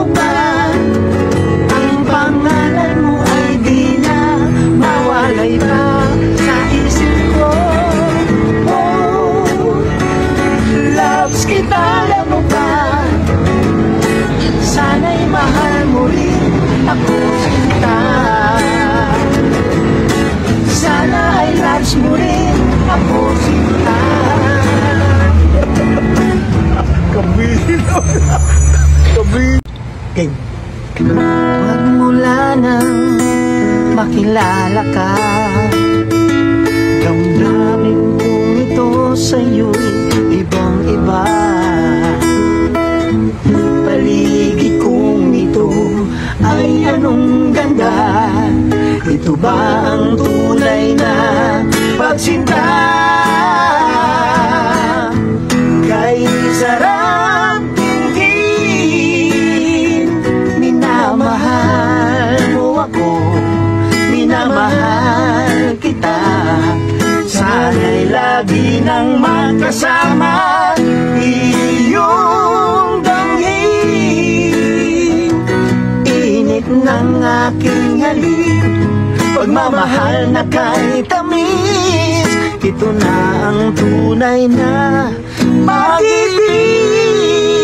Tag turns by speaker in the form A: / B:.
A: mo ba? Ang pangalan mo ay di na mawalay pa sa isip ko. Oh, loves kita, alam mo ba? Sana'y mahal mo rin ako, sinta. Sana ay loves mo rin ako, sinta. Magmula nang makilala ka, damdamin kong ito sa'yo'y ibang-iba. Paligid kong ito ay anong ganda. Ito ba ang tunay na pagsinta? Kay sarap tingin, minamahal mo ako, minamahal kita. Sana'y lagi nang magkasama, iyong damhin, init ng aking halik, pagmamahal na kay tamis. Ito na ang tunay na pag-ibig.